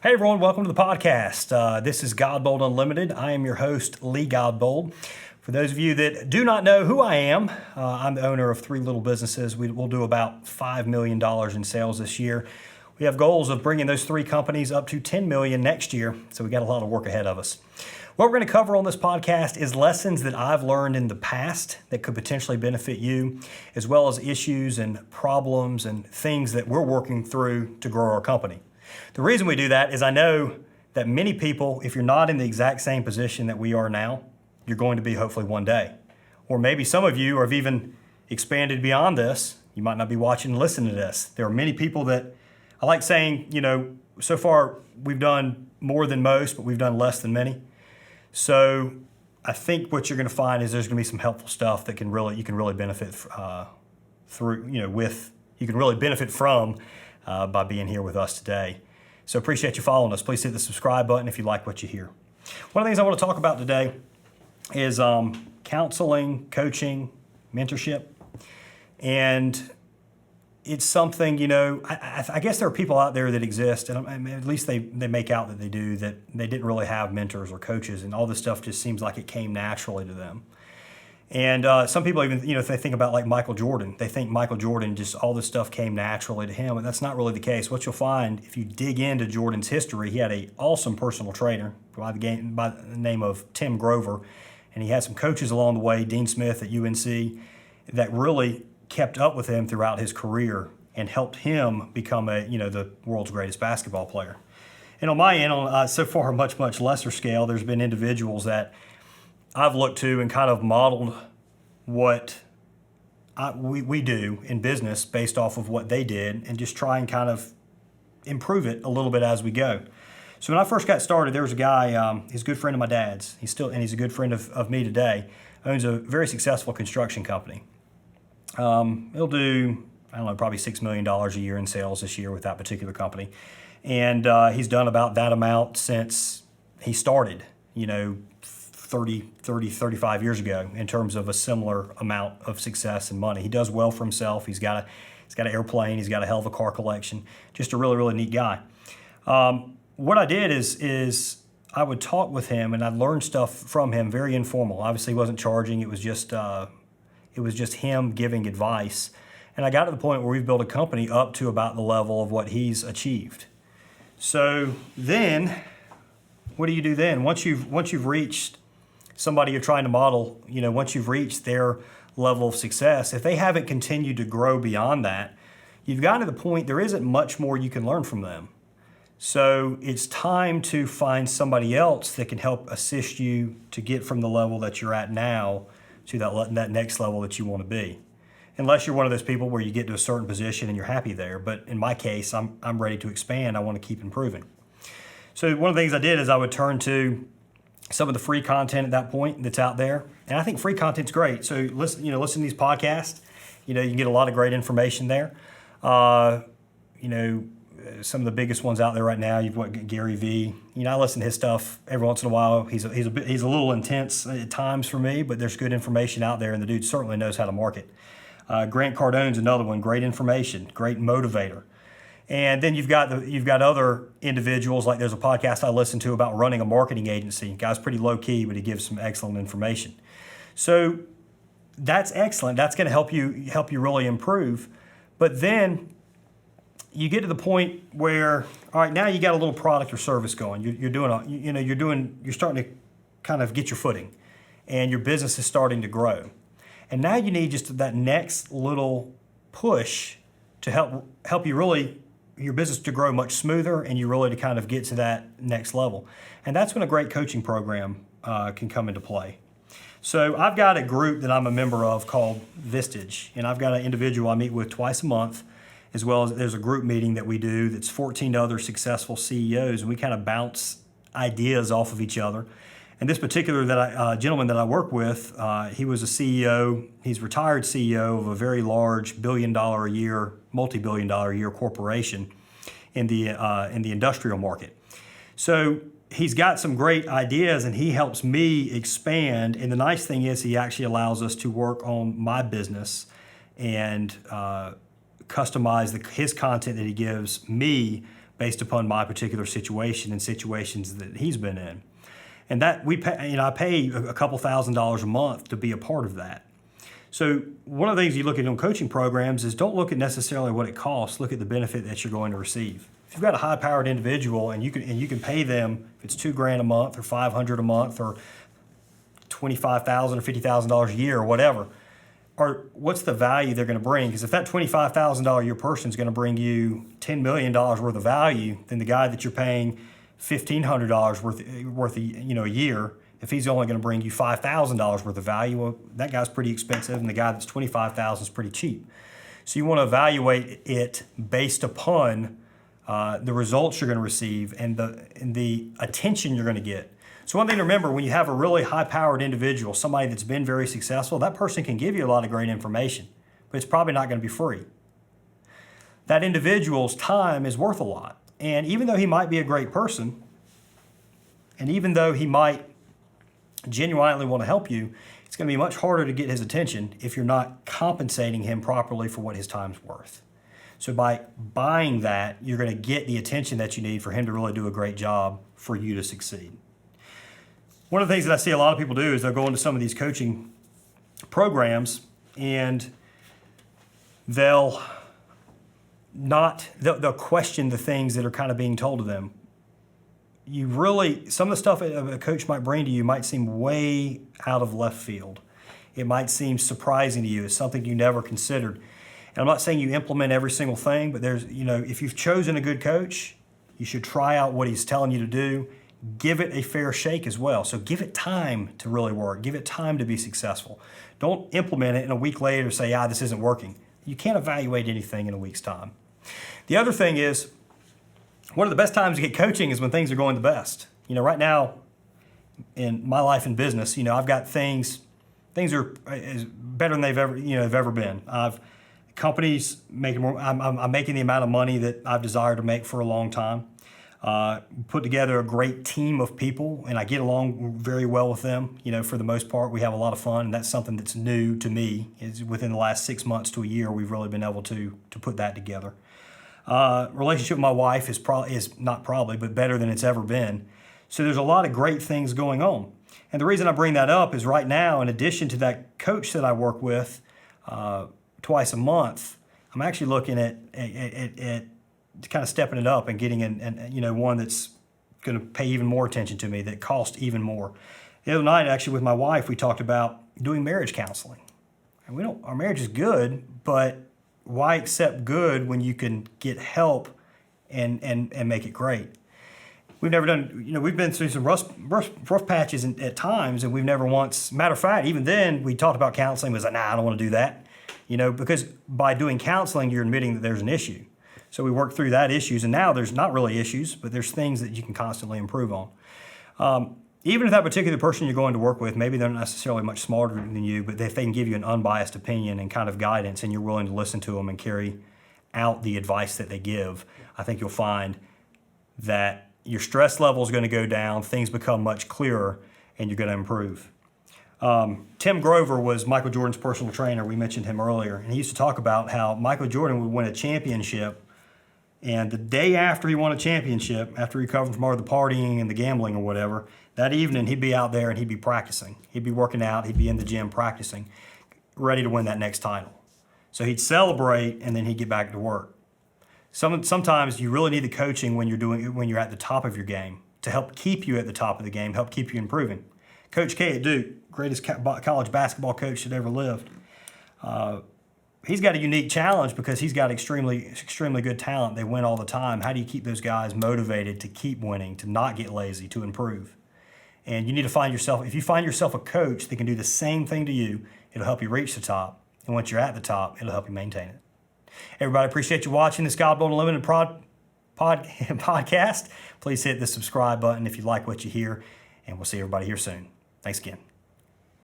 Hey everyone, welcome to the podcast. This is Godbold Unlimited. I am your host, Lee Godbold. For those of you that do not know who I am, I'm the owner of three little businesses. We'll do about $5 million in sales this year. We have goals of bringing those three companies up to $10 million next year, so we got a lot of work ahead of us. What we're going to cover on this podcast is lessons that I've learned in the past that could potentially benefit you, as well as issues and problems and things that we're working through to grow our company. The reason we do that is I know that many people, if you're not in the exact same position that we are now, you're going to be hopefully one day. Or maybe some of you have even expanded beyond this. You might not be watching and listening to this. There are many people that, I like saying, so far we've done more than most, but we've done less than many. So I think what you're going to find is there's going to be some helpful stuff that you can really benefit from by being here with us today. So appreciate you following us. Please hit the subscribe button if you like what you hear. One of the things I want to talk about today is counseling, coaching, mentorship. And it's something, I guess there are people out there that exist, and at least they make out that they do, that they didn't really have mentors or coaches, and all this stuff just seems like it came naturally to them. And some people even, if they think about like Michael Jordan, they think Michael Jordan, just all this stuff came naturally to him, and that's not really the case. What you'll find, if you dig into Jordan's history, he had an awesome personal trainer by the name of Tim Grover, and he had some coaches along the way, Dean Smith at UNC, that really kept up with him throughout his career and helped him become the world's greatest basketball player. And on my end, on so far a much lesser scale, there's been individuals that I've looked to and kind of modeled what we do in business based off of what they did, and just try and kind of improve it a little bit as we go. So when I first got started, there was a guy, he's a good friend of my dad's. He's a good friend of me today. Owns a very successful construction company. He'll do, probably $6 million a year in sales this year with that particular company. And he's done about that amount since he started, 35 years ago, in terms of a similar amount of success and money. He does well for himself. He's got an airplane. He's got a hell of a car collection. Just a really neat guy. What I did is I would talk with him and I'd learn stuff from him, very informal. Obviously, he wasn't charging. It was just him giving advice. And I got to the point where we've built a company up to about the level of what he's achieved. So then, what do you do then? Once you've reached somebody you're trying to model, once you've reached their level of success, if they haven't continued to grow beyond that, you've gotten to the point there isn't much more you can learn from them. So it's time to find somebody else that can help assist you to get from the level that you're at now to that next level that you want to be. Unless you're one of those people where you get to a certain position and you're happy there. But in my case, I'm ready to expand. I want to keep improving. So one of the things I did is I would turn to some of the free content at that point that's out there. And I think free content's great. So listen to these podcasts. You can get a lot of great information there. Some of the biggest ones out there right now, you've got Gary Vee. I listen to his stuff every once in a while. He's a little intense at times for me, but there's good information out there, and the dude certainly knows how to market. Grant Cardone's another one, great information, great motivator. And then you've got other individuals, like there's a podcast I listen to about running a marketing agency. Guy's pretty low key, but he gives some excellent information. So that's excellent. That's going to help you really improve. But then you get to the point where, all right, now you got a little product or service going. You're starting to kind of get your footing, and your business is starting to grow. And now you need just that next little push to help you really, your business to grow much smoother, and you really to kind of get to that next level. And that's when a great coaching program can come into play. So I've got a group that I'm a member of called Vistage, and I've got an individual I meet with twice a month, as well as there's a group meeting that we do that's 14 other successful CEOs, and we kind of bounce ideas off of each other. And this particular gentleman that I work with, he was a CEO. He's retired CEO of a very large multi-billion dollar a year corporation in the industrial market. So he's got some great ideas, and he helps me expand. And the nice thing is he actually allows us to work on my business and customize his content that he gives me based upon my particular situation and situations that he's been in. And that we pay, I pay a couple $1,000s a month to be a part of that. So one of the things you look at on coaching programs is don't look at necessarily what it costs, look at the benefit that you're going to receive. If you've got a high-powered individual and you can pay them, if it's $2,000 a month or $500 a month or $25,000 or $50,000 a year or whatever, or what's the value they're going to bring? Because if that $25,000 a year person is going to bring you $10 million worth of value, then the guy that you're paying $1,500 worth a year, if he's only going to bring you $5,000 worth of value, well, that guy's pretty expensive, and the guy that's $25,000 is pretty cheap. So you want to evaluate it based upon the results you're going to receive and the attention you're going to get. So one thing to remember, when you have a really high-powered individual, somebody that's been very successful, that person can give you a lot of great information, but it's probably not going to be free. That individual's time is worth a lot. And even though he might be a great person, and even though he might genuinely want to help you, it's going to be much harder to get his attention if you're not compensating him properly for what his time's worth. So by buying that, you're going to get the attention that you need for him to really do a great job for you to succeed. One of the things that I see a lot of people do is they'll go into some of these coaching programs and they'll question the things that are kind of being told to them. Some of the stuff a coach might bring to you might seem way out of left field. It might seem surprising to you. It's something you never considered. And I'm not saying you implement every single thing, but if you've chosen a good coach, you should try out what he's telling you to do. Give it a fair shake as well. So give it time to really work. Give it time to be successful. Don't implement it and a week later say, this isn't working. You can't evaluate anything in a week's time. The other thing is, one of the best times to get coaching is when things are going the best. Right now in my life and business, I've got things are better than they've ever been. Companies making more. I'm making the amount of money that I've desired to make for a long time. Put together a great team of people, and I get along very well with them. For the most part, we have a lot of fun, and that's something that's new to me. Is within the last 6 months to a year, we've really been able to put that together. Relationship with my wife is better than it's ever been. So there's a lot of great things going on. And the reason I bring that up is right now, in addition to that coach that I work with twice a month, I'm actually looking at kind of stepping it up and getting one that's going to pay even more attention to me, that costs even more. The other night, actually, with my wife, we talked about doing marriage counseling. And our marriage is good, but why accept good when you can get help and make it great? We've never done, we've been through some rough patches at times, and we've never once, matter of fact, even then we talked about counseling, was like, I don't want to do that. Because by doing counseling, you're admitting that there's an issue. So we worked through that issues, and now there's not really issues, but there's things that you can constantly improve on. Even if that particular person you're going to work with, maybe they're not necessarily much smarter than you, but if they can give you an unbiased opinion and kind of guidance, and you're willing to listen to them and carry out the advice that they give, I think you'll find that your stress level is going to go down, things become much clearer, and you're going to improve. Tim Grover was Michael Jordan's personal trainer. We mentioned him earlier, and he used to talk about how Michael Jordan would win a championship, and the day after he won a championship, after he recovered from all the partying and the gambling or whatever, that evening he'd be out there and he'd be practicing. He'd be working out, he'd be in the gym practicing, ready to win that next title. So he'd celebrate, and then he'd get back to work. Sometimes you really need the coaching when you're at the top of your game to help keep you at the top of the game, help keep you improving. Coach K at Duke, greatest college basketball coach that ever lived. He's got a unique challenge because he's got extremely good talent. They win all the time. How do you keep those guys motivated to keep winning, to not get lazy, to improve? And you need to find yourself, if you find yourself a coach that can do the same thing to you, it'll help you reach the top. And once you're at the top, it'll help you maintain it. Everybody, appreciate you watching this Godbold Unlimited podcast. Please hit the subscribe button if you like what you hear, and we'll see everybody here soon. Thanks again.